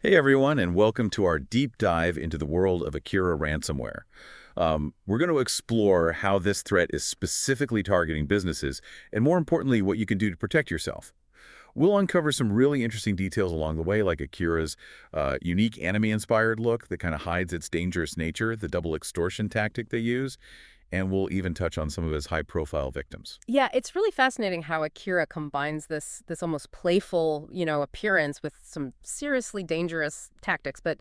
Hey everyone, and welcome to our deep dive into the world of Akira Ransomware. We're going to explore how this threat is specifically targeting businesses, and more importantly, what you can do to protect yourself. We'll uncover some really interesting details along the way, like Akira's unique anime-inspired look that kind of hides its dangerous nature, the double extortion tactic they use, and we'll even touch on some of his high-profile victims. Yeah, it's really fascinating how Akira combines this almost playful, appearance with some seriously dangerous tactics. But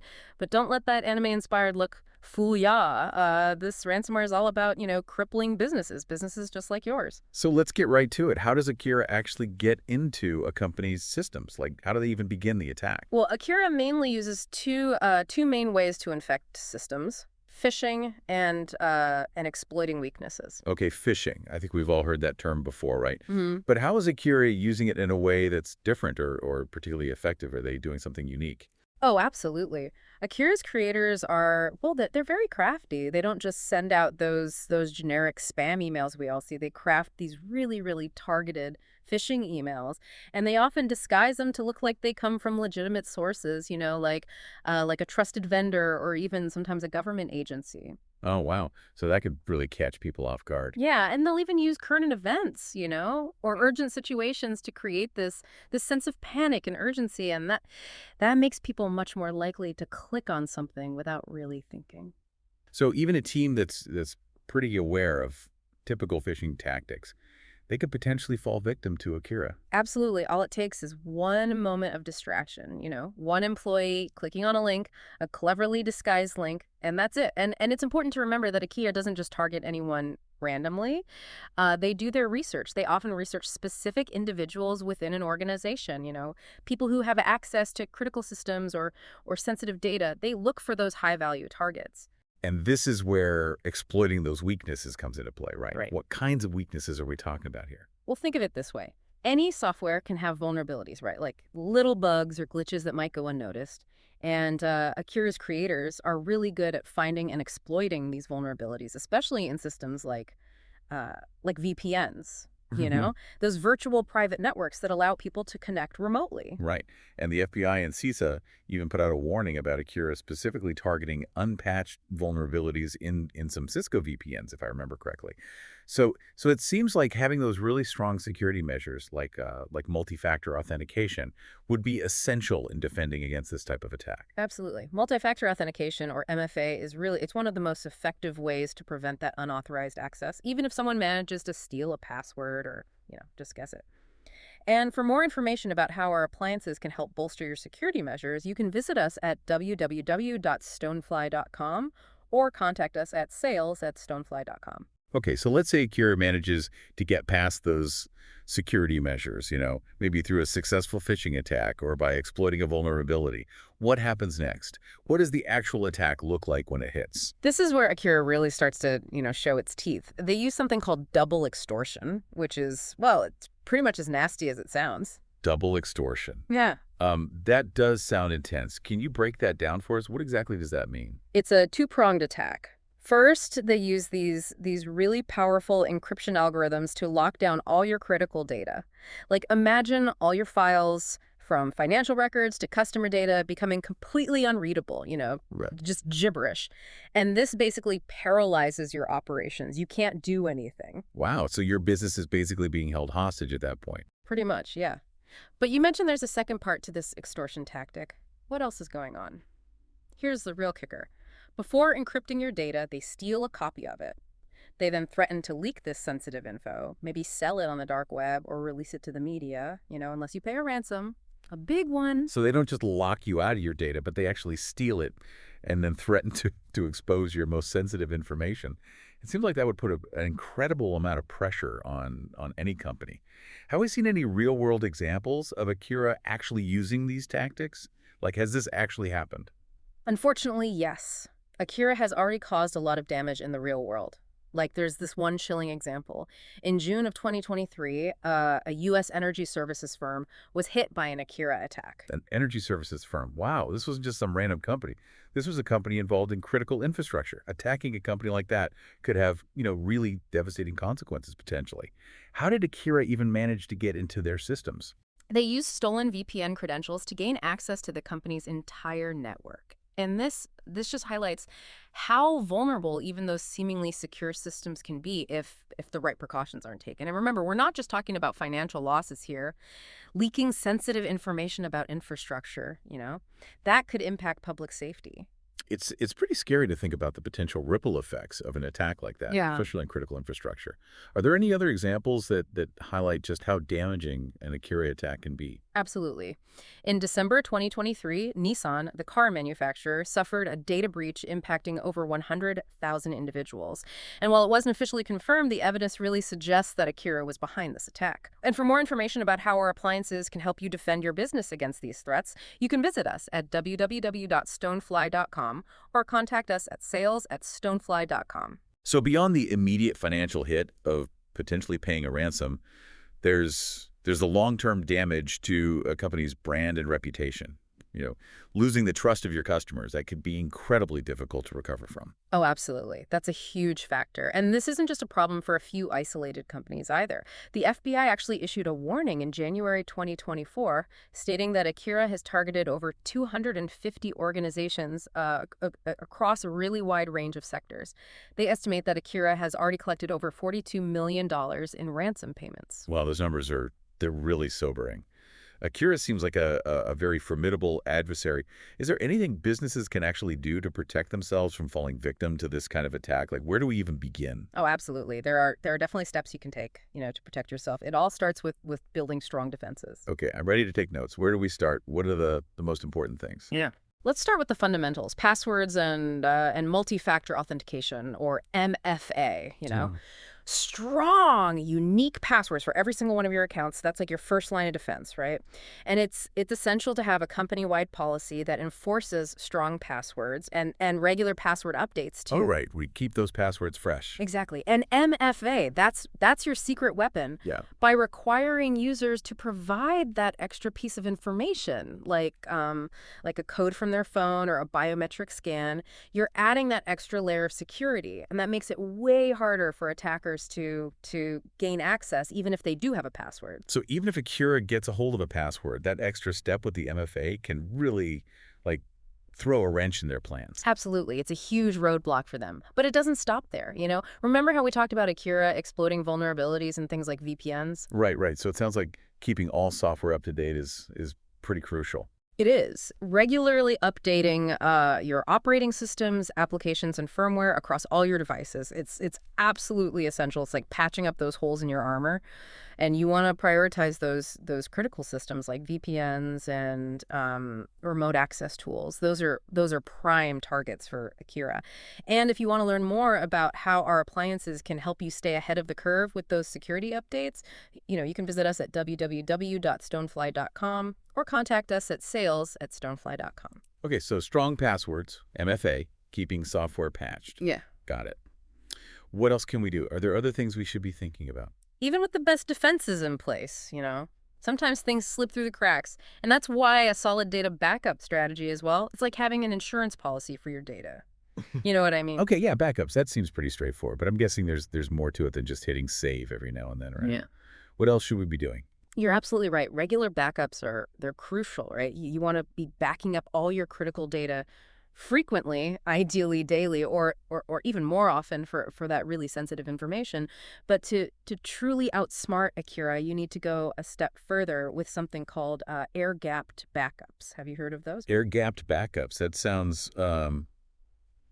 don't let that anime-inspired look fool ya. This ransomware is all about, crippling businesses just like yours. So let's get right to it. How does Akira actually get into a company's systems? Like, how do they even begin the attack? Well, Akira mainly uses two main ways to infect systems: phishing and exploiting weaknesses. Okay, phishing. I think we've all heard that term before, right? Mhm. But how is Akira using it in a way that's different or particularly effective? Are they doing something unique? Oh, absolutely. Akira's creators are, well, they're very crafty. They don't just send out those generic spam emails we all see. They craft these really targeted phishing emails, and they often disguise them to look like they come from legitimate sources, like a trusted vendor or even sometimes a government agency. Oh, wow. So that could really catch people off guard. Yeah, and they'll even use current events, or urgent situations to create this sense of panic and urgency, and that makes people much more likely to click on something without really thinking. So even a team that's pretty aware of typical phishing tactics, they could potentially fall victim to Akira. Absolutely. All it takes is one moment of distraction, one employee clicking on a link, a cleverly disguised link, and that's it. And it's important to remember that IKEA doesn't just target anyone randomly. They do their research. They often research specific individuals within an organization, people who have access to critical systems or sensitive data. They look for those high-value targets. And this is where exploiting those weaknesses comes into play, right? Right. What kinds of weaknesses are we talking about here? Well, think of it this way. Any software can have vulnerabilities, right? Like little bugs or glitches that might go unnoticed. And Akira's creators are really good at finding and exploiting these vulnerabilities, especially in systems like VPNs, those virtual private networks that allow people to connect remotely. Right. And the FBI and CISA even put out a warning about Akira specifically targeting unpatched vulnerabilities in some Cisco VPNs, if I remember correctly. So it seems like having those really strong security measures like multi-factor authentication would be essential in defending against this type of attack. Absolutely. Multi-factor authentication, or MFA, it's one of the most effective ways to prevent that unauthorized access, even if someone manages to steal a password or, just guess it. And for more information about how our appliances can help bolster your security measures, you can visit us at www.stonefly.com or contact us at sales@stonefly.com. Okay, so let's say Akira manages to get past those security measures, maybe through a successful phishing attack or by exploiting a vulnerability. What happens next? What does the actual attack look like when it hits? This is where Akira really starts to, show its teeth. They use something called double extortion, which is, well, it's pretty much as nasty as it sounds. Double extortion. Yeah. That does sound intense. Can you break that down for us? What exactly does that mean? It's a two-pronged attack. First, they use these really powerful encryption algorithms to lock down all your critical data. Like imagine all your files from financial records to customer data becoming completely unreadable, Right. just gibberish. And this basically paralyzes your operations. You can't do anything. Wow, so your business is basically being held hostage at that point. Pretty much, yeah. But you mentioned there's a second part to this extortion tactic. What else is going on? Here's the real kicker. Before encrypting your data, they steal a copy of it. They then threaten to leak this sensitive info, maybe sell it on the dark web or release it to the media, unless you pay a ransom. A big one. So they don't just lock you out of your data, but they actually steal it and then threaten to expose your most sensitive information. It seems like that would put an incredible amount of pressure on any company. Have we seen any real-world examples of Akira actually using these tactics? Like, has this actually happened? Unfortunately, yes. Akira has already caused a lot of damage in the real world. Like there's this one chilling example. In June of 2023, a U.S. energy services firm was hit by an Akira attack. An energy services firm. Wow, this wasn't just some random company. This was a company involved in critical infrastructure. Attacking a company like that could have, really devastating consequences potentially. How did Akira even manage to get into their systems? They use stolen VPN credentials to gain access to the company's entire network. And this just highlights how vulnerable even those seemingly secure systems can be if the right precautions aren't taken. And remember, we're not just talking about financial losses here. Leaking sensitive information about infrastructure, that could impact public safety. It's pretty scary to think about the potential ripple effects of an attack like that, Yeah. especially on critical infrastructure. Are there any other examples that highlight just how damaging an Akira attack can be? Absolutely. In December 2023, Nissan, the car manufacturer, suffered a data breach impacting over 100,000 individuals. And while it wasn't officially confirmed, the evidence really suggests that Akira was behind this attack. And for more information about how our appliances can help you defend your business against these threats, you can visit us at www.stonefly.com or contact us at sales@stonefly.com. So beyond the immediate financial hit of potentially paying a ransom, there's the long-term damage to a company's brand and reputation. Losing the trust of your customers, that could be incredibly difficult to recover from. Oh, absolutely. That's a huge factor. And this isn't just a problem for a few isolated companies either. The FBI actually issued a warning in January 2024 stating that Akira has targeted over 250 organizations across a really wide range of sectors. They estimate that Akira has already collected over $42 million in ransom payments. Well, those numbers they're really sobering. Akira seems like a very formidable adversary. Is there anything businesses can actually do to protect themselves from falling victim to this kind of attack? Like, where do we even begin? Oh, absolutely. There are definitely steps you can take, to protect yourself. It all starts with building strong defenses. Okay, I'm ready to take notes. Where do we start? What are the most important things? Yeah. Let's start with the fundamentals, passwords and multi-factor authentication, or MFA, Yeah. Strong, unique passwords for every single one of your accounts. That's like your first line of defense, right? And it's essential to have a company-wide policy that enforces strong passwords and regular password updates Oh, too. right. We keep those passwords fresh. Exactly. And MFA, that's your secret weapon. Yeah. By requiring users to provide that extra piece of information, like a code from their phone or a biometric scan, you're adding that extra layer of security, and that makes it way harder for attackers to gain access, even if they do have a password. So even if Akira gets a hold of a password, that extra step with the MFA can really, like, throw a wrench in their plans. Absolutely. It's a huge roadblock for them. But it doesn't stop there. Remember how we talked about Akira exploiting vulnerabilities and things like VPNs? Right, right. So it sounds like keeping all software up to date is pretty crucial. It is. Regularly updating your operating systems, applications, and firmware across all your devices. It's absolutely essential. It's like patching up those holes in your armor. And you want to prioritize those critical systems like VPNs and remote access tools. Those are prime targets for Akira. And if you want to learn more about how our appliances can help you stay ahead of the curve with those security updates, you can visit us at www.stonefly.com or contact us at sales@stonefly.com. Okay, so strong passwords, MFA, keeping software patched. Yeah. Got it. What else can we do? Are there other things we should be thinking about? Even with the best defenses in place, sometimes things slip through the cracks. And that's why a solid data backup strategy as well. It's like having an insurance policy for your data. You know what I mean? Okay, yeah, backups. That seems pretty straightforward, but I'm guessing there's more to it than just hitting save every now and then, right? Yeah. What else should we be doing? You're absolutely right. Regular backups they're crucial, right? You want to be backing up all your critical data frequently, ideally daily, or even more often for that really sensitive information. But to truly outsmart Akira, you need to go a step further with something called air-gapped backups. Have you heard of those? Air-gapped backups. That sounds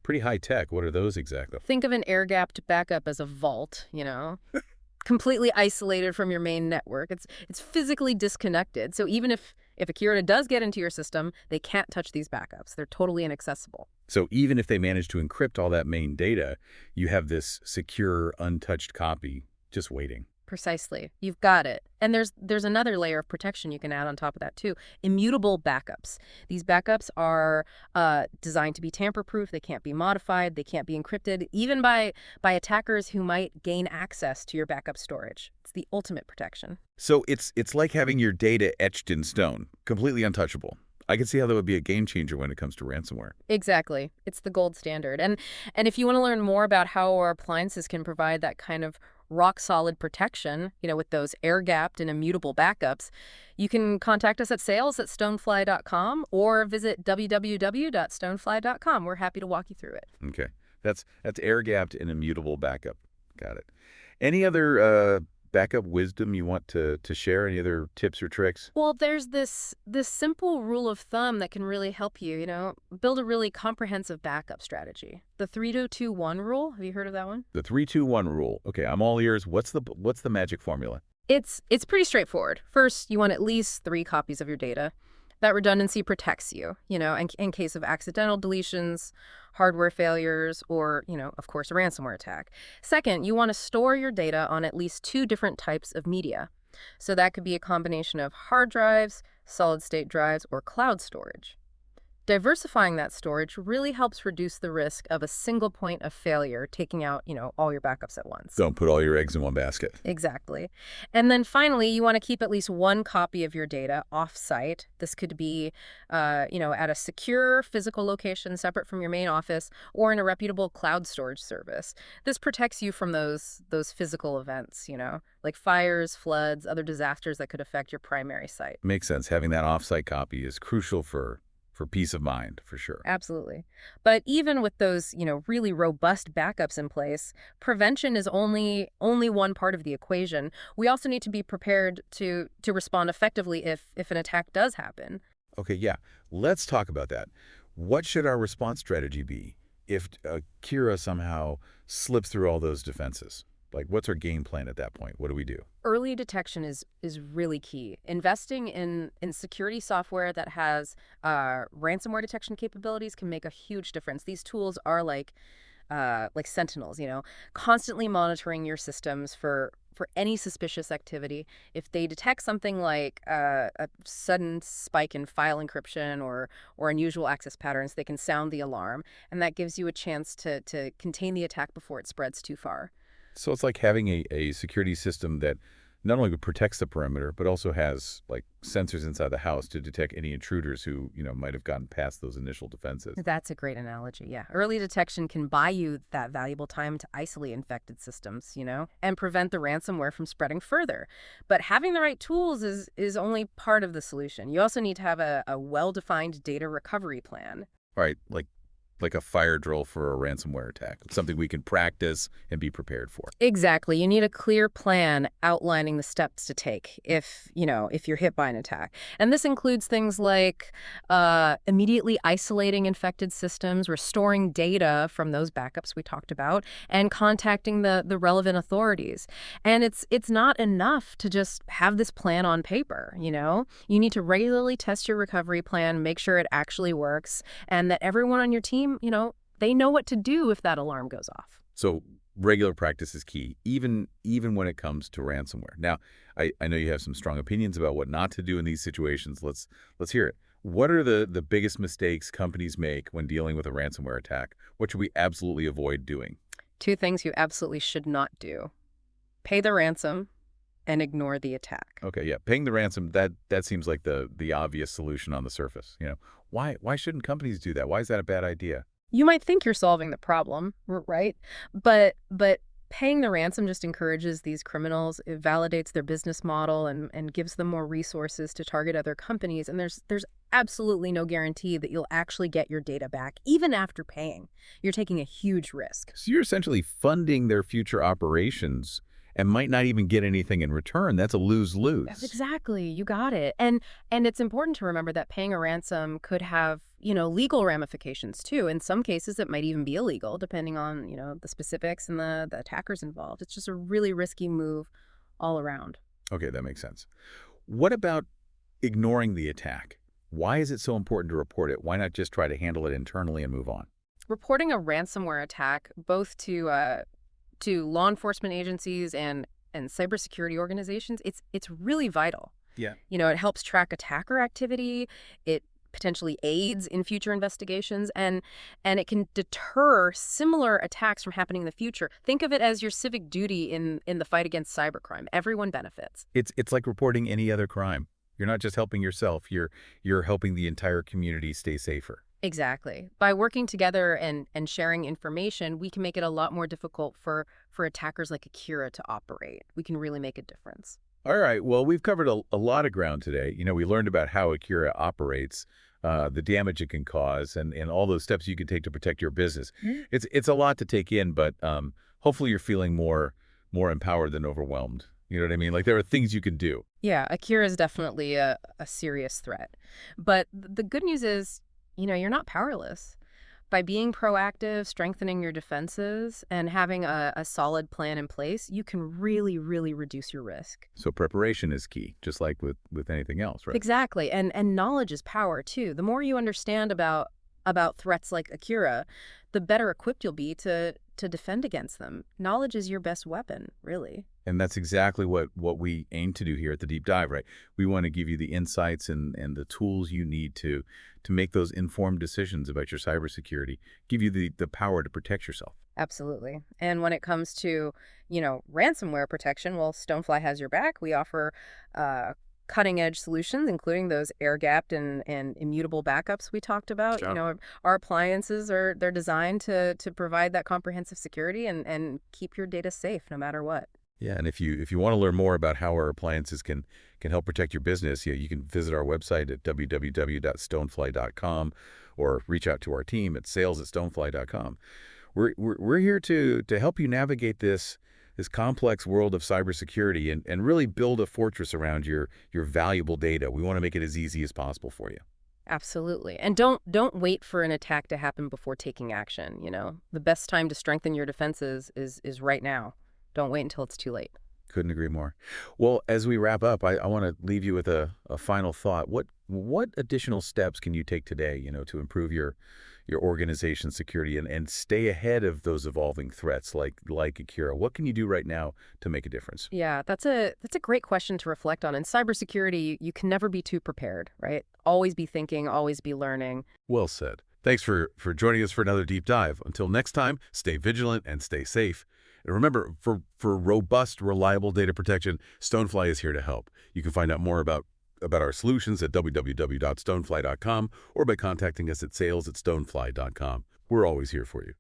pretty high tech. What are those exactly? Think of an air-gapped backup as a vault, completely isolated from your main network. It's physically disconnected. So even if Akira does get into your system, they can't touch these backups. They're totally inaccessible. So even if they manage to encrypt all that main data, you have this secure, untouched copy just waiting. Precisely. You've got it. And there's another layer of protection you can add on top of that too. Immutable backups. These backups are designed to be tamper-proof. They can't be modified. They can't be encrypted, even by attackers who might gain access to your backup storage. It's the ultimate protection. So it's like having your data etched in stone, completely untouchable. I can see how that would be a game changer when it comes to ransomware. Exactly. It's the gold standard. And if you want to learn more about how our appliances can provide that kind of rock-solid protection, with those air-gapped and immutable backups, you can contact us at sales@stonefly.com or visit www.stonefly.com. We're happy to walk you through it. Okay. That's air-gapped and immutable backup. Got it. Any other backup wisdom you want to share? Any other tips or tricks? Well, there's this simple rule of thumb that can really help you, build a really comprehensive backup strategy. The 3-2-1 rule. Have you heard of that one? The 3-2-1 rule. Okay, I'm all ears. What's the magic formula? It's pretty straightforward. First, you want at least 3 copies of your data. That redundancy protects you, in case of accidental deletions, hardware failures, or, of course, a ransomware attack. Second, you want to store your data on at least 2 different types of media. So that could be a combination of hard drives, solid-state drives, or cloud storage. Diversifying that storage really helps reduce the risk of a single point of failure taking out, all your backups at once. Don't put all your eggs in one basket. Exactly. And then finally, you want to keep at least 1 copy of your data off-site. This could be, at a secure physical location separate from your main office or in a reputable cloud storage service. This protects you from those physical events, like fires, floods, other disasters that could affect your primary site. Makes sense. Having that off-site copy is crucial for peace of mind, for sure. Absolutely. But even with those, really robust backups in place, prevention is only one part of the equation. We also need to be prepared to respond effectively if an attack does happen. Okay, yeah. Let's talk about that. What should our response strategy be if Akira somehow slips through all those defenses? Like, what's our game plan at that point? What do we do? Early detection is really key. Investing in security software that has ransomware detection capabilities can make a huge difference. These tools are like sentinels, constantly monitoring your systems for any suspicious activity. If they detect something like a sudden spike in file encryption or unusual access patterns, they can sound the alarm, and that gives you a chance to contain the attack before it spreads too far. So it's like having a security system that not only protects the perimeter, but also has like sensors inside the house to detect any intruders who, might have gotten past those initial defenses. That's a great analogy, yeah. Early detection can buy you that valuable time to isolate infected systems, and prevent the ransomware from spreading further. But having the right tools is only part of the solution. You also need to have a well-defined data recovery plan. All right, like a fire drill for a ransomware attack, something we can practice and be prepared for. Exactly. You need a clear plan outlining the steps to take if you're hit by an attack. And this includes things like immediately isolating infected systems, restoring data from those backups we talked about, and contacting the relevant authorities. And it's not enough to just have this plan on paper, You need to regularly test your recovery plan, make sure it actually works, and that everyone on your team, they know what to do if that alarm goes off. So regular practice is key, even when it comes to ransomware. Now, I know you have some strong opinions about what not to do in these situations. Let's hear it. What are the biggest mistakes companies make when dealing with a ransomware attack? What should we absolutely avoid doing? 2 things you absolutely should not do. Pay the ransom and ignore the attack. Okay, yeah, paying the ransom, that seems like the obvious solution on the surface. Why shouldn't companies do that? Why is that a bad idea? You might think you're solving the problem, right? But paying the ransom just encourages these criminals. It validates their business model and gives them more resources to target other companies. And there's absolutely no guarantee that you'll actually get your data back, even after paying. You're taking a huge risk. So you're essentially funding their future operations and might not even get anything in return. That's a lose-lose. Exactly. You got it. And it's important to remember that paying a ransom could have, legal ramifications too. In some cases, it might even be illegal, depending on, the specifics and the attackers involved. It's just a really risky move all around. Okay, that makes sense. What about ignoring the attack? Why is it so important to report it? Why not just try to handle it internally and move on? Reporting a ransomware attack, both to law enforcement agencies and cybersecurity organizations, it's really vital. Yeah. It helps track attacker activity. It potentially aids in future investigations, and it can deter similar attacks from happening in the future. Think of it as your civic duty in the fight against cybercrime. Everyone benefits. It's like reporting any other crime. You're not just helping yourself. You're helping the entire community stay safer. Exactly. By working together and sharing information, we can make it a lot more difficult for attackers like Akira to operate. We can really make a difference. All right. Well, we've covered a lot of ground today. We learned about how Akira operates, the damage it can cause, and all those steps you can take to protect your business. It's a lot to take in, but hopefully you're feeling more empowered than overwhelmed. You know what I mean? Like there are things you can do. Yeah, Akira is definitely a serious threat. But the good news is, you're not powerless. By being proactive, strengthening your defenses, and having a solid plan in place, you can really, really reduce your risk. So preparation is key, just like with anything else, right? Exactly. And knowledge is power too. The more you understand about threats like Akira, the better equipped you'll be to defend against them. Knowledge is your best weapon, really. And that's exactly what we aim to do here at the Deep Dive, right? We want to give you the insights and the tools you need to make those informed decisions about your cybersecurity, give you the power to protect yourself. Absolutely. And when it comes to, ransomware protection, well, Stonefly has your back. We offer uh, cutting edge solutions, including those air gapped and immutable backups we talked about. Sure. Our appliances they're designed to provide that comprehensive security and keep your data safe no matter what. Yeah, and if you want to learn more about how our appliances can help protect your business, you can visit our website at www.stonefly.com or reach out to our team at sales@stonefly.com. We're here to help you navigate this complex world of cybersecurity and really build a fortress around your valuable data. We want to make it as easy as possible for you. Absolutely. And don't wait for an attack to happen before taking action, The best time to strengthen your defenses is right now. Don't wait until it's too late. Couldn't agree more. Well, as we wrap up, I want to leave you with a final thought. What additional steps can you take today, to improve your organization's security and stay ahead of those evolving threats like Akira? What can you do right now to make a difference? Yeah, that's a great question to reflect on. In cybersecurity, you can never be too prepared, right? Always be thinking, always be learning. Well said. Thanks for joining us for another deep dive. Until next time, stay vigilant and stay safe. And remember, for robust, reliable data protection, Stonefly is here to help. You can find out more about our solutions at www.stonefly.com or by contacting us at sales@stonefly.com. We're always here for you.